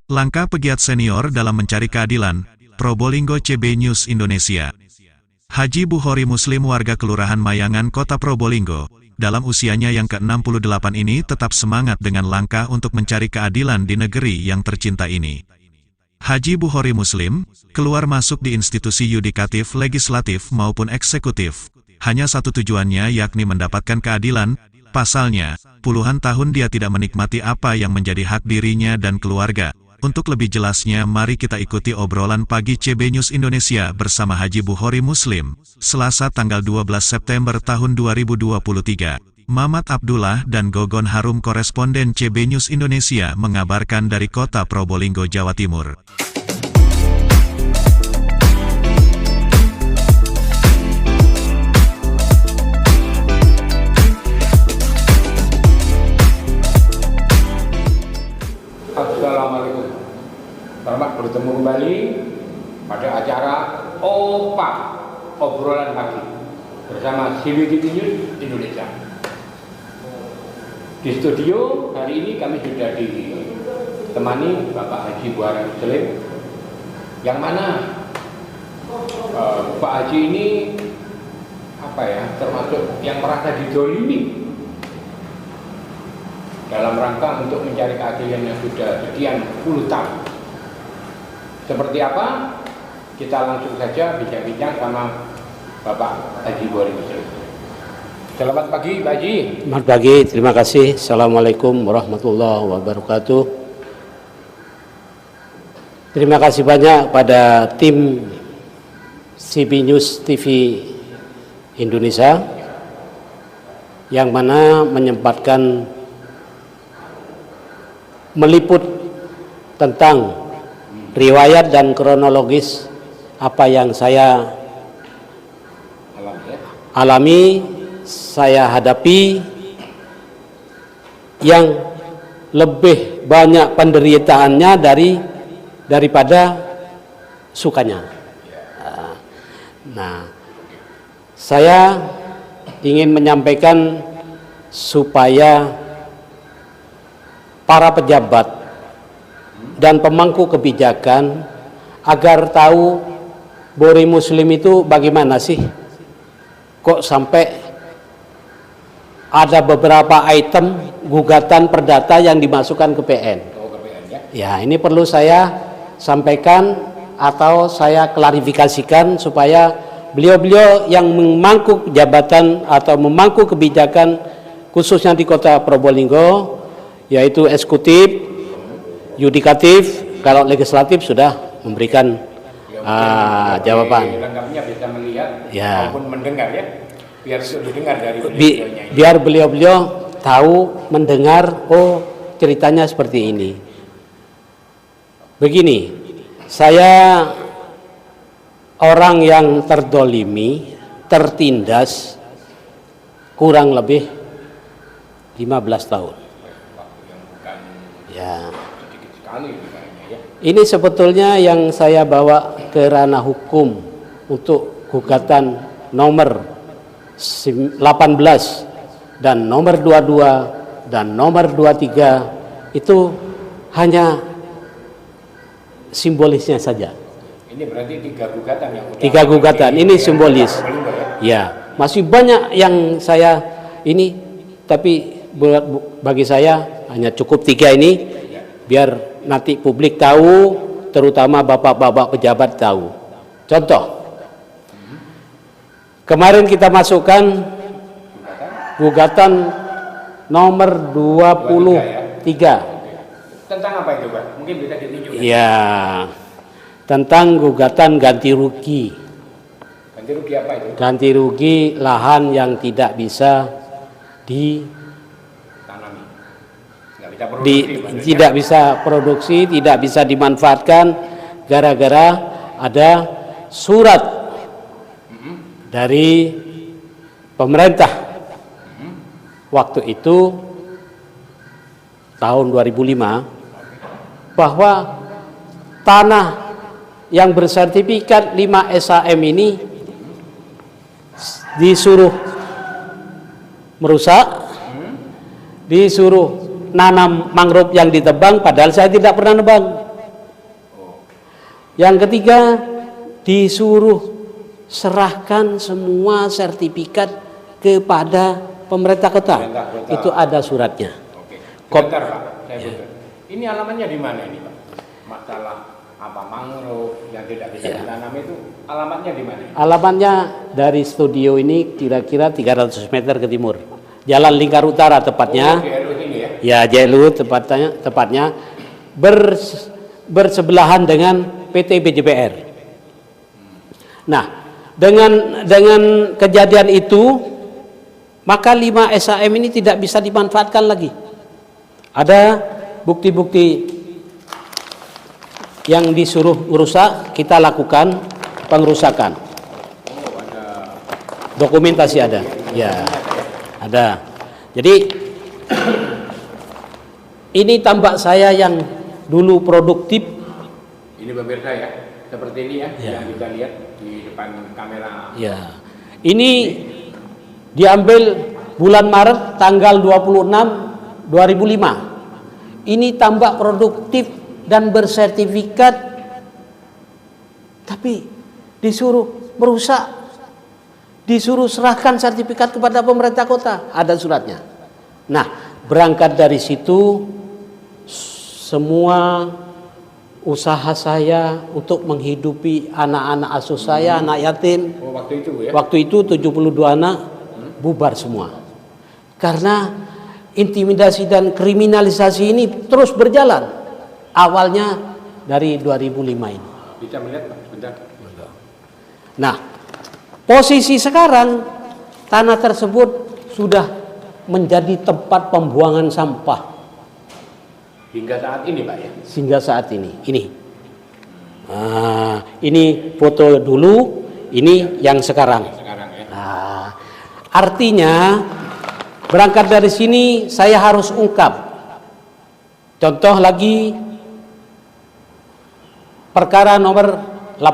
Langkah pegiat senior dalam mencari keadilan, Probolinggo CB News Indonesia. Haji Bukhori Muslim warga Kelurahan Mayangan Kota Probolinggo, dalam usianya yang ke-68 ini tetap semangat dengan langkah untuk mencari keadilan di negeri yang tercinta ini. Haji Bukhori Muslim, keluar masuk di institusi yudikatif, legislatif maupun eksekutif, hanya satu tujuannya yakni mendapatkan keadilan. Pasalnya, puluhan tahun dia tidak menikmati apa yang menjadi hak dirinya dan keluarga. Untuk lebih jelasnya, mari kita ikuti obrolan pagi CB News Indonesia bersama Haji Bukhori Muslim, Selasa tanggal 12 September tahun 2023. Mamat Abdullah dan Gogon Harum koresponden CB News Indonesia mengabarkan dari kota Probolinggo, Jawa Timur. Assalamualaikum. Selamat bertemu kembali pada acara OPA, obrolan pagi bersama CB News Indonesia. Di studio hari ini kami sudah ditemani Bapak Haji Bukhori Muslim, yang mana Pak Haji ini termasuk yang merasa dizolimi dalam rangka untuk mencari keadilan yang sudah sekian puluh tahun. Seperti apa? Kita langsung saja bincang-bincang sama Bapak Haji Bukhori Muslim. Selamat pagi, Pak Haji. Selamat pagi, terima kasih. Assalamualaikum warahmatullahi wabarakatuh. Terima kasih banyak pada tim CB News TV Indonesia yang mana menyempatkan meliput tentang riwayat dan kronologis apa yang saya alami, saya hadapi, yang lebih banyak penderitaannya daripada sukanya. Nah, saya ingin menyampaikan supaya para pejabat dan pemangku kebijakan agar tahu Bukhori Muslim itu bagaimana sih, kok sampai ada beberapa item gugatan perdata yang dimasukkan ke PN. Ya, ini perlu saya sampaikan atau saya klarifikasikan supaya beliau-beliau yang memangku jabatan atau memangku kebijakan khususnya di kota Probolinggo, yaitu eksekutif, yudikatif, kalau legislatif sudah memberikan jawaban. Lengkapnya bisa melihat ya, maupun mendengar ya, biar didengar dari biar beliau-beliau tahu, mendengar, oh ceritanya seperti ini. Begini, saya orang yang terdolimi, tertindas kurang lebih 15 tahun. Ya. Ini sebetulnya yang saya bawa ke ranah hukum untuk gugatan nomor 18 dan nomor 22 dan nomor 23 itu hanya simbolisnya saja. Ini berarti 3 gugatan yang udah 3 gugatan ini simbolis. Ya, masih banyak yang saya ini, tapi bagi saya hanya cukup 3 ini, biar nanti publik tahu, terutama bapak-bapak pejabat tahu. Contoh, kemarin kita masukkan gugatan nomor 23. Tentang apa itu, Pak? Mungkin bisa ditunjukkan. Ya, tentang gugatan ganti rugi. Ganti rugi apa itu? Ganti rugi lahan yang tidak bisa tidak bisa produksi, tidak bisa dimanfaatkan gara-gara ada surat dari pemerintah waktu itu tahun 2005 bahwa tanah yang bersertifikat 5 SHM ini disuruh merusak, disuruh nanam mangrove yang ditebang, padahal saya tidak pernah nebang. Yang ketiga, disuruh serahkan semua sertifikat kepada pemerintah kota. Itu ada suratnya. Oke. Kop- Bentar Pak, saya butuh. Ini alamatnya di mana ini Pak? Masalah apa mangrove yang tidak bisa ditanam itu alamatnya di mana? Alamatnya dari studio ini kira-kira 300 meter ke timur. Jalan Lingkar Utara tepatnya. Oh, di RW ini ya? Ya, JLU tepatnya bersebelahan dengan PT BJPR. Nah, dengan kejadian itu, maka 5 SHM ini tidak bisa dimanfaatkan lagi. Ada bukti-bukti yang disuruh merusak, kita lakukan pengerusakan. Oh, ada. Dokumentasi ada. Ya, ada. Jadi ini tambak saya yang dulu produktif. Ini pemirsa ya, seperti ini ya, Ya. yang kita lihat di depan kamera. Ya. Ini diambil bulan Maret tanggal 26 2005. Ini tambak produktif dan bersertifikat, tapi disuruh merusak, disuruh serahkan sertifikat kepada pemerintah kota, ada suratnya. Nah, berangkat dari situ semua usaha saya untuk menghidupi anak-anak asuh saya, anak yatim, Oh, waktu itu ya? waktu itu 72 anak bubar semua. Karena intimidasi dan kriminalisasi ini terus berjalan. Awalnya dari 2005 ini. Bisa melihat Pak, sebentar. Nah, posisi sekarang tanah tersebut sudah menjadi tempat pembuangan sampah Hingga saat ini Pak ya? hingga saat ini. Ini foto dulu, ini yang sekarang. Sekarang ya? Nah, artinya berangkat dari sini saya harus ungkap. Contoh lagi perkara nomor 18,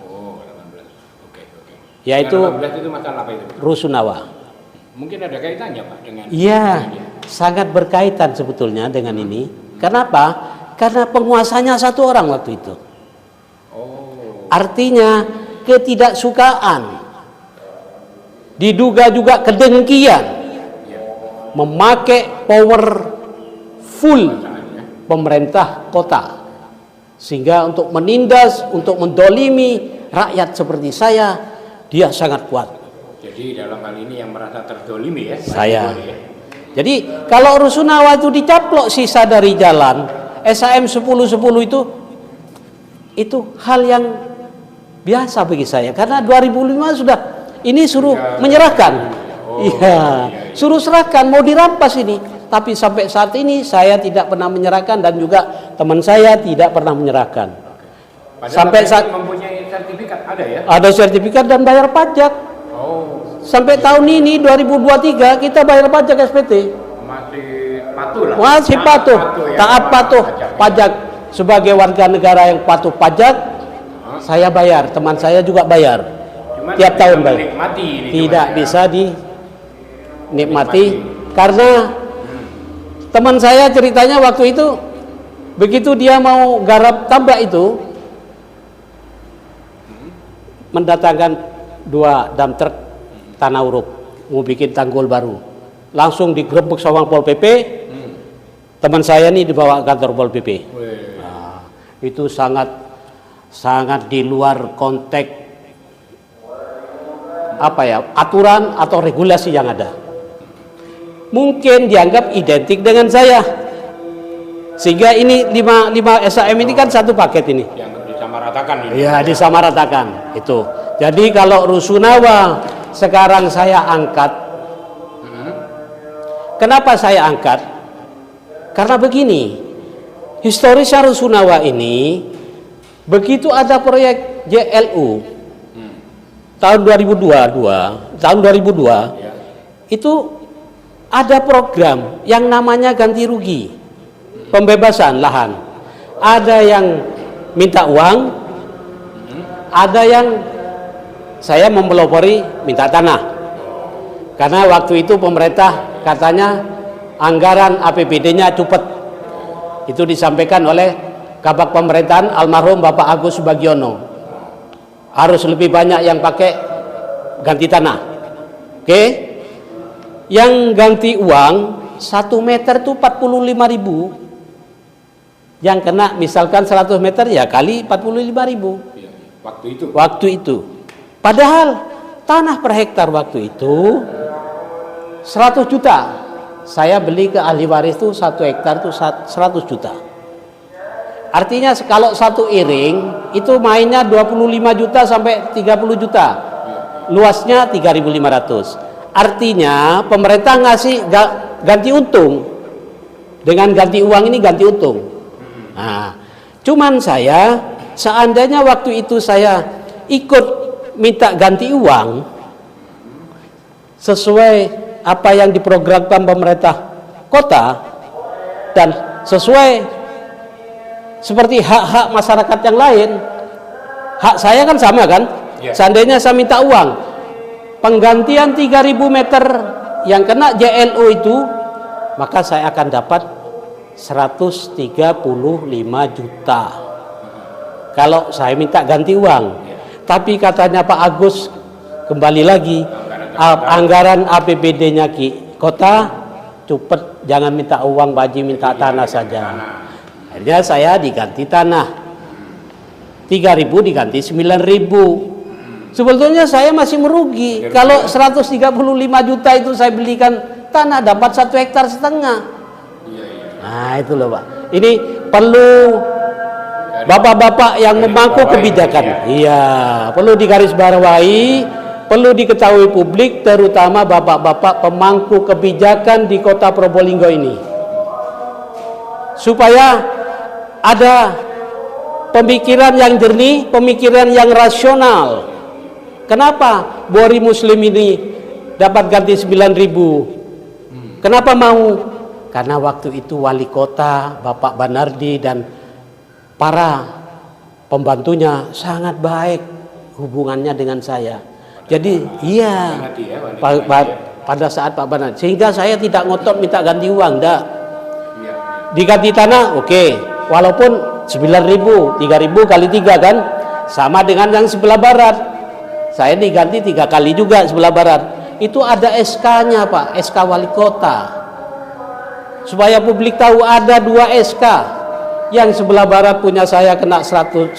Oh, 18. Oke. yaitu 18 itu masalah apa itu? Rusunawa. Mungkin ada kaitannya Pak dengan Iya, ini? sangat berkaitan sebetulnya dengan ini. Kenapa? Karena penguasanya satu orang waktu itu. Oh. Artinya ketidaksukaan, diduga juga kedengkian, memakai powerful pemerintah kota, sehingga untuk menindas, untuk mendolimi rakyat seperti saya, dia sangat kuat. Jadi dalam hal ini yang merasa terdolimi ya? Saya. Pak Joko ya? Jadi kalau Rusunawa itu dicaplok sisa dari jalan, SHM 1010 itu hal yang biasa bagi saya, karena 2005 sudah ini suruh menyerahkan. Iya, suruh serahkan, mau dirampas ini. Tapi sampai saat ini saya tidak pernah menyerahkan, dan juga teman saya tidak pernah menyerahkan. Padahal Sampai saat mempunyai sertifikat ada ya? ada sertifikat dan bayar pajak. Oh, Sampai tahun ini 2023 kita bayar pajak SPT. masih patuh lah. Masih patuh, ya, taat patuh pajak. Sebagai warga negara yang patuh pajak, saya bayar, teman saya juga bayar. Cuman Tiap tahun bayar. menikmati ini Tidak cuman ya. bisa dinikmati karena teman saya ceritanya waktu itu begitu dia mau garap tambak itu, mendatangkan 2 dump truck tanah uruk, mau bikin tanggul baru, langsung digerebek sama Pol PP. Teman saya ini dibawa ke kantor Pol PP. Nah, itu sangat di luar konteks aturan atau regulasi yang ada. Mungkin dianggap identik dengan saya, sehingga ini 5 SHM ini kan satu paket ini. Yang disamaratakan ini. Ya, disamaratakan itu. Jadi kalau Rusunawa sekarang saya angkat, kenapa saya angkat? Karena begini, historisnya Rusunawa ini, begitu ada proyek JLU tahun 2002, itu ada program yang namanya ganti rugi, pembebasan lahan. Ada yang minta uang, ada yang saya mempelopori minta tanah. Karena waktu itu pemerintah katanya anggaran APBD-nya cepat. Itu disampaikan oleh kabak pemerintahan almarhum Bapak Agus Subagiono. Harus lebih banyak yang pakai ganti tanah. Oke? Yang ganti uang 1 meter itu 45.000. Yang kena misalkan 100 meter ya kali 45.000. Waktu itu. Padahal tanah per hektar waktu itu 100 juta. Saya beli ke ahli waris itu 1 hektar itu 100 juta. Artinya kalau satu iring itu mainnya 25 juta sampai 30 juta. Luasnya 3.500. Artinya pemerintah ngasih ganti untung. Dengan ganti uang ini ganti untung. Nah, cuman saya seandainya waktu itu saya ikut minta ganti uang sesuai apa yang diprogramkan pemerintah kota dan sesuai seperti hak-hak masyarakat yang lain, hak saya kan sama kan? Seandainya saya minta uang penggantian 3.000 meter yang kena JLO itu, maka saya akan dapat 135 juta kalau saya minta ganti uang. Tapi katanya Pak Agus kembali lagi anggaran APBD-nya kota cepet, jangan minta uang Baji, minta tanah saja. Akhirnya saya diganti tanah 3.000 diganti 9.000. Sebetulnya saya masih merugi. Kalau 135 juta itu saya belikan tanah dapat 1,5 hektar. Nah itu loh Pak. Ini perlu bapak-bapak yang memangku kebijakan. Iya, perlu digarisbawahi, perlu diketahui publik, terutama bapak-bapak pemangku kebijakan di Kota Probolinggo ini, supaya ada pemikiran yang jernih, pemikiran yang rasional. Kenapa Bohri Muslim ini dapat ganti 9.000? Kenapa mau? Karena waktu itu wali kota Bapak Banardi dan para pembantunya sangat baik hubungannya dengan saya. Jadi iya pada saat Pak Banardi, sehingga saya tidak ngotot minta ganti uang, enggak. Diganti tanah, oke. Walaupun 9.000, 3.000 kali 3 kan sama dengan yang sebelah barat. Saya diganti 3 kali juga sebelah barat. Itu ada SK-nya Pak, SK wali kota. Supaya publik tahu ada 2 SK. Yang sebelah barat punya saya kena 100.800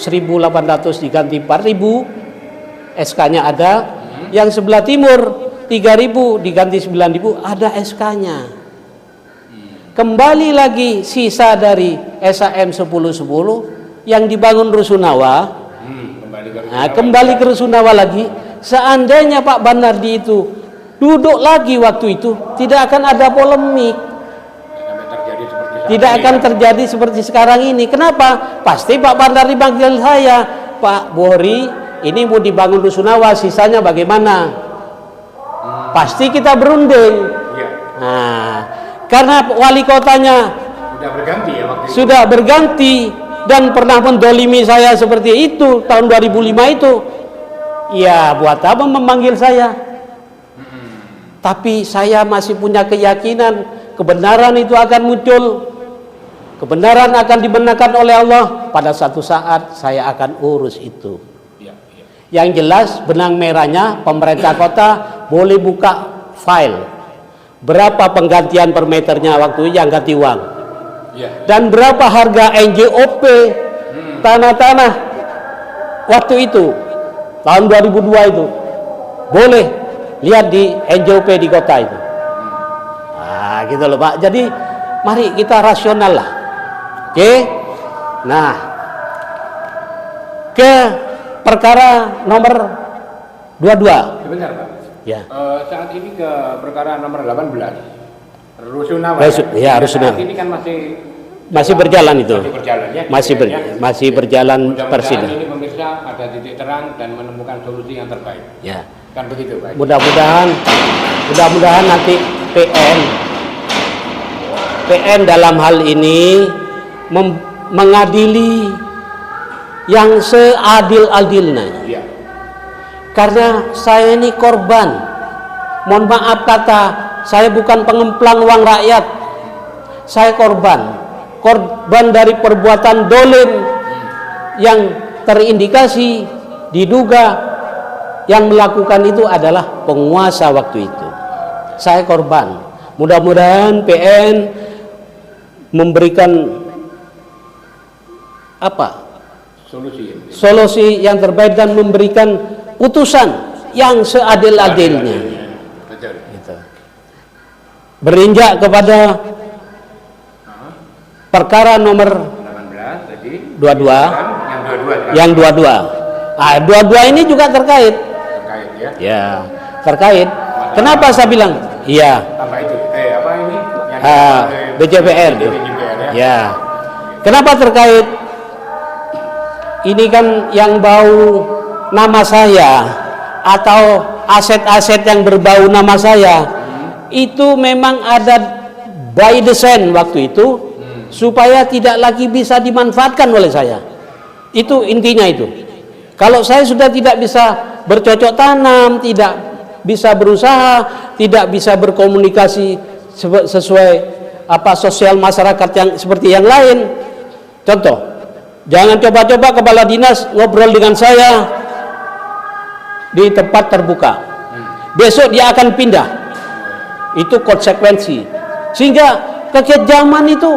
diganti 4.000, SK-nya ada. Yang sebelah timur 3.000 diganti 9.000, ada SK-nya. Kembali lagi sisa dari SAM 1010 yang dibangun Rusunawa. Kembali ke Rusunawa lagi. Seandainya Pak Banardi itu duduk lagi waktu itu, tidak akan ada polemik. Tidak akan terjadi seperti sekarang ini. Kenapa? Pasti Pak Banardi panggil saya, Pak Bohri, ini mau dibangun Rusunawa, sisanya bagaimana? Pasti kita berunding. Nah, karena wali kotanya sudah berganti dan pernah mendolimi saya seperti itu tahun 2005 itu. Ya, buat apa memanggil saya? Tapi saya masih punya keyakinan kebenaran itu akan muncul. Kebenaran akan dibenarkan oleh Allah. Pada satu saat saya akan urus itu. Yang jelas benang merahnya pemerintah kota boleh buka file berapa penggantian per meternya waktu itu yang ganti uang, dan berapa harga NJOP tanah-tanah waktu itu tahun 2002 itu, boleh lihat di NJOP di kota itu. Nah gitu loh Pak. Jadi mari kita rasional lah. Oke. Nah, ke perkara nomor 22. Sebentar Pak. Ya. Saat ini ke perkara nomor 18 Rusunawa. Ya, Rusunawa. Saat ini kan masih berjalan itu. Masih berjalan persidangan. Ini pemirsa ada titik terang dan menemukan solusi yang terbaik. Ya. Kan begitu Pak. Mudah-mudahan nanti PN dalam hal ini mengadili yang seadil-adilnya. Iya. Karena saya ini korban. Mohon maaf kata, saya bukan pengemplang uang rakyat. Saya korban korban dari perbuatan dolim yang terindikasi diduga yang melakukan itu adalah penguasa waktu itu. Saya korban. Mudah-mudahan PN memberikan apa? Solusi yang terbaik dan memberikan putusan yang seadil-adilnya. Gitu. Berinjak kepada perkara nomor 22 yang 22. Ah, 22 ini juga terkait ya, terkait. Kenapa saya bilang? Iya. Apa itu? Apa ini? BJPR. Ya. Kenapa terkait? Ini kan yang bau nama saya atau aset-aset yang berbau nama saya itu memang ada by design waktu itu supaya tidak lagi bisa dimanfaatkan oleh saya. Itu intinya itu. Kalau saya sudah tidak bisa bercocok tanam, tidak bisa berusaha, tidak bisa berkomunikasi sesuai apa sosial masyarakat yang seperti yang lain. Contoh, jangan coba-coba kepala dinas ngobrol dengan saya di tempat terbuka. Besok dia akan pindah. Itu konsekuensi. Sehingga kekejaman itu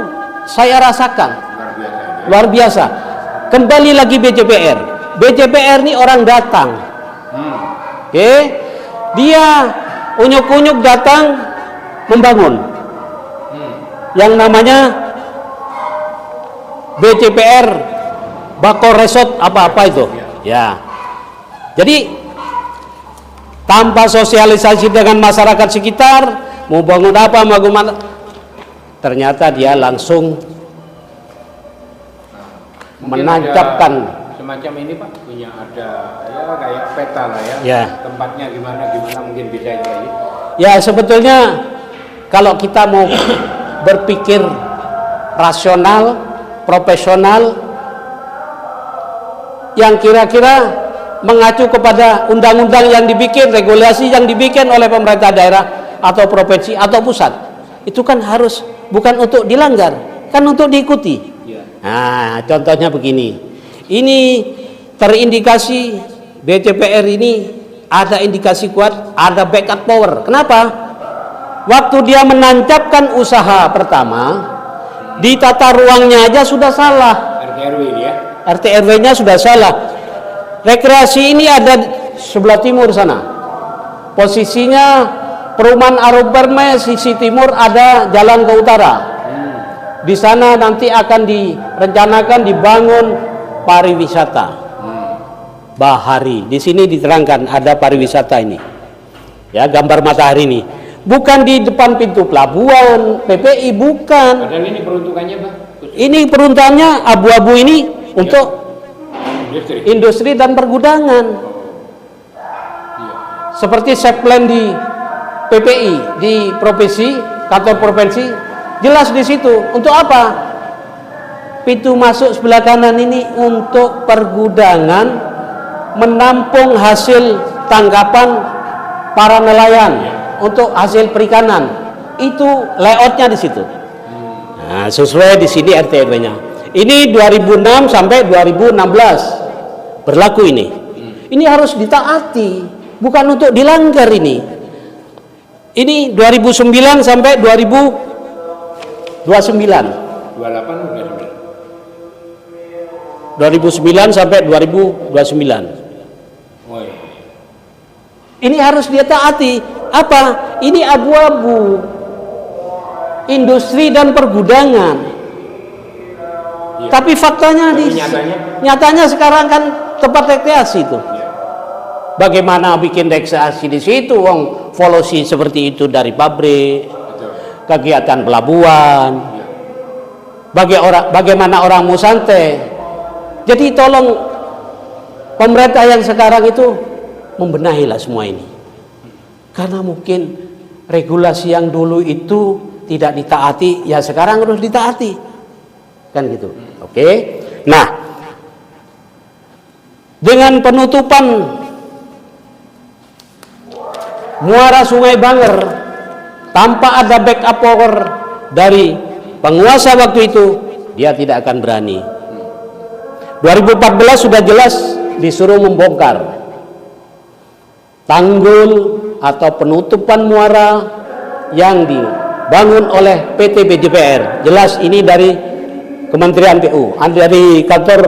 saya rasakan. Luar biasa. Kembali lagi BJPR. BJPR ini orang datang. Oke. Dia unyuk-unyuk datang membangun. Yang namanya BJPR Bakor Resort apa-apa itu. Ya. Jadi tanpa sosialisasi dengan masyarakat sekitar, mau bangun apa, mau gimana, ternyata dia langsung menancapkan semacam ini Pak, punya ada ya kayak peta lah ya, ya. Tempatnya gimana mungkin bisa jadi. Ya sebetulnya kalau kita mau berpikir rasional, profesional, yang kira-kira mengacu kepada undang-undang yang dibikin, regulasi yang dibikin oleh pemerintah daerah atau provinsi atau pusat, itu kan harus bukan untuk dilanggar, kan untuk diikuti. Nah, contohnya begini, ini terindikasi BJPR ini ada indikasi kuat, ada backup power. Kenapa? Waktu dia menancapkan usaha pertama, di tata ruangnya aja sudah salah. RT/RW ini ya? RT/RW-nya sudah salah. Rekreasi ini ada sebelah timur sana. Posisinya perumahan Aroberme sisi timur, ada jalan ke utara. Di sana nanti akan direncanakan dibangun pariwisata. Bahari. Di sini diterangkan ada pariwisata ini. Ya, gambar matahari ini. Bukan di depan pintu pelabuhan PPI, bukan. Padahal ini peruntukannya, Pak. Ini peruntukannya abu-abu ini untuk industri dan pergudangan. Seperti setplan di PPI di provinsi, kantor provinsi, jelas di situ. Untuk apa? Pintu masuk sebelah kanan ini untuk pergudangan, menampung hasil tangkapan para nelayan untuk hasil perikanan. Itu layoutnya di situ. Nah, sesuai di sini RT/RW-nya. Ini 2006 sampai 2016 berlaku ini. Ini harus ditaati, bukan untuk dilanggar ini. Ini 2009 sampai 2029. 28 udah 2009 sampai 2029. Oh, iya. Ini harus dia taati. Apa? Ini abu-abu. Industri dan pergudangan. Iya. Tapi faktanya nyatanya sekarang kan tempat rekreasi itu. Iya. Bagaimana bikin rekreasi di situ? Wong polusi seperti itu dari pabrik, Betul. kegiatan pelabuhan. Iya. Bagaimana orang mau santai? Jadi tolong pemerintah yang sekarang itu membenahilah semua ini. Karena mungkin regulasi yang dulu itu tidak ditaati, ya sekarang harus ditaati. Kan gitu. Oke. Nah, dengan penutupan muara Sungai Banger tanpa ada backup power dari penguasa waktu itu, dia tidak akan berani. 2014 sudah jelas disuruh membongkar tanggul atau penutupan muara yang dibangun oleh PT BJPR. Jelas ini dari Kementerian PU, dari kantor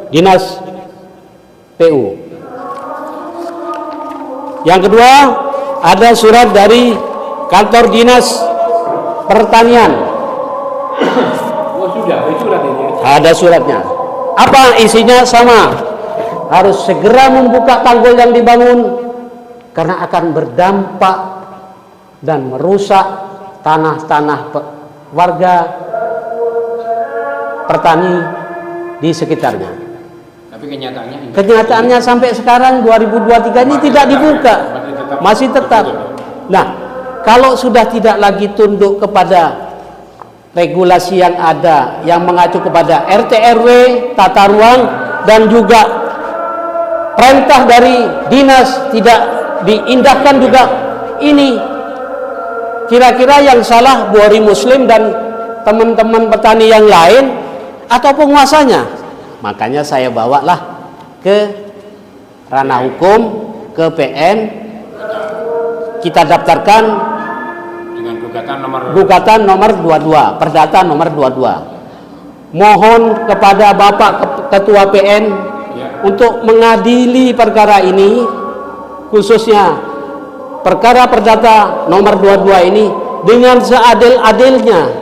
dinas PU. Yang kedua, ada surat dari kantor dinas pertanian. Oh sudah, ada surat ini. Ada suratnya. Apa isinya? Sama. Harus segera membuka tanggul yang dibangun karena akan berdampak dan merusak tanah-tanah warga petani di sekitarnya. Tapi kenyataannya sampai sekarang 2023 ini tidak dibuka, masih tetap. Nah, kalau sudah tidak lagi tunduk kepada regulasi yang ada, yang mengacu kepada RT RW, tata ruang, dan juga perintah dari dinas tidak diindahkan juga, ini kira-kira yang salah Buhori Muslim dan teman-teman petani yang lain atau penguasanya? Makanya saya bawalah ke ranah hukum, ke PN, kita daftarkan dengan gugatan nomor 22, perdata nomor 22. Mohon kepada Bapak Ketua PN untuk mengadili perkara ini, khususnya perkara perdata nomor 22 ini dengan seadil-adilnya.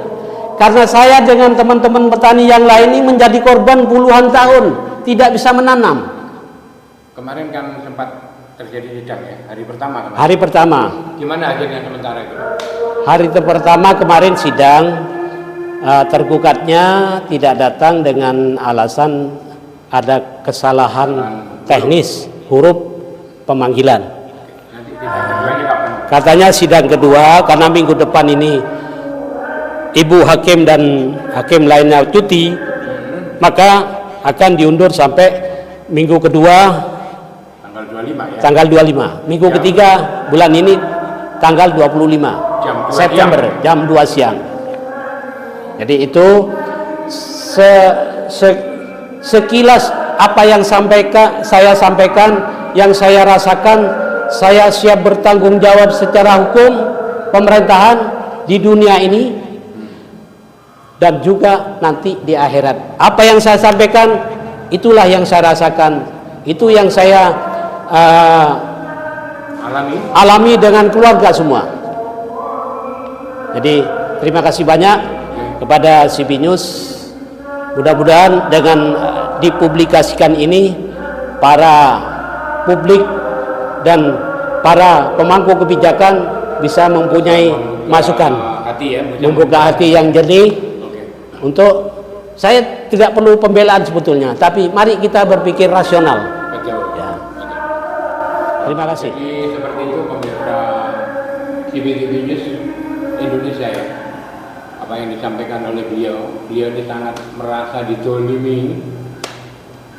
Karena saya dengan teman-teman petani yang lain ini menjadi korban puluhan tahun tidak bisa menanam. Kemarin kan sempat terjadi sidang ya, hari pertama kemarin. Hari pertama. Gimana akhirnya sementara itu? Hari pertama kemarin sidang, tergugatnya tidak datang dengan alasan ada kesalahan teknis huruf pemanggilan. Nanti sidang keduanya kapan? Katanya sidang kedua karena minggu depan ini Ibu Hakim dan Hakim lainnya cuti, maka akan diundur sampai minggu kedua tanggal 25 ya. Tanggal 25. Minggu ketiga bulan ini tanggal 25 September jam 2 siang. Jadi itu sekilas apa yang saya sampaikan, yang saya rasakan. Saya siap bertanggung jawab secara hukum pemerintahan di dunia ini dan juga nanti di akhirat. Apa yang saya sampaikan itulah yang saya rasakan, itu yang saya alami dengan keluarga semua. Jadi terima kasih banyak kepada CB News. Mudah-mudahan dengan dipublikasikan ini para publik dan para pemangku kebijakan bisa mempunyai masukan, membuka hati yang jernih. Untuk saya tidak perlu pembelaan sebetulnya, tapi mari kita berpikir rasional. Betul. Ya. Terima kasih. Jadi seperti itu pemirsa CBTV News Indonesia ya. Apa yang disampaikan oleh beliau ini sangat merasa didolimi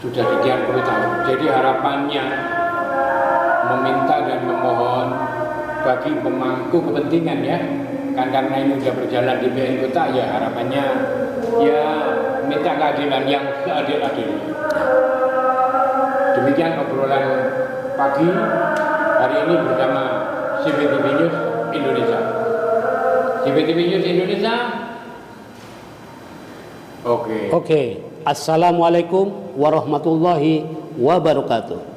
sudah sekian puluh tahun. Jadi harapannya meminta dan memohon bagi pemangku kepentingan ya, kan karena ini sudah berjalan di PN Kota ya, harapannya ya minta keadilan yang seadil-adilnya. Demikian obrolan pagi hari ini bersama CBTV News Indonesia. CBTV News Indonesia. Oke. Assalamualaikum warahmatullahi wabarakatuh.